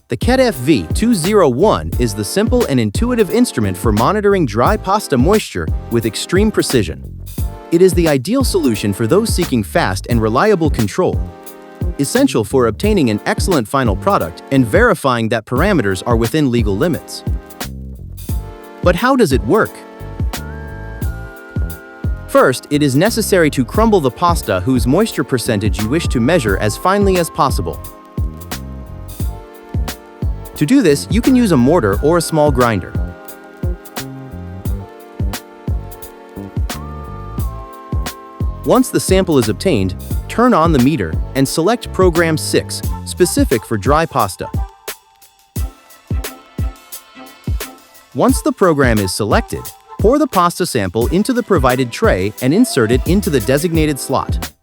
The Kett FV201 is the simple and intuitive instrument for monitoring dry pasta moisture with extreme precision. It is the ideal solution for those seeking fast and reliable control, essential for obtaining an excellent final product and verifying that parameters are within legal limits. But how does it work? First, it is necessary to crumble the pasta whose moisture percentage you wish to measure as finely as possible. To do this, you can use a mortar or a small grinder. Once the sample is obtained, turn on the meter and select Program 6, specific for dry pasta. Once the program is selected, pour the pasta sample into the provided tray and insert it into the designated slot.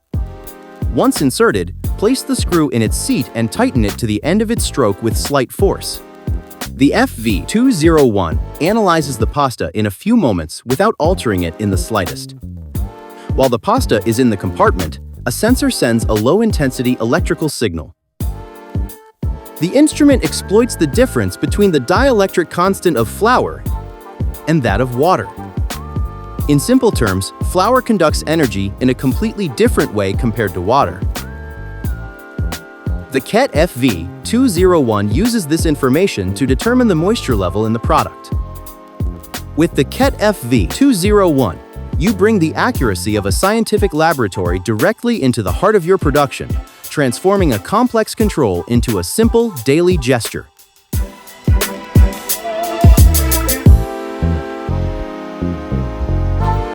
Once inserted, place the screw in its seat and tighten it to the end of its stroke with slight force. The FV201 analyzes the pasta in a few moments without altering it in the slightest. While the pasta is in the compartment, a sensor sends a low-intensity electrical signal. The instrument exploits the difference between the dielectric constant of flour and that of water. In simple terms, flour conducts energy in a completely different way compared to water. The Kett FV201 uses this information to determine the moisture level in the product. With the Kett FV201, you bring the accuracy of a scientific laboratory directly into the heart of your production, transforming a complex control into a simple, daily gesture.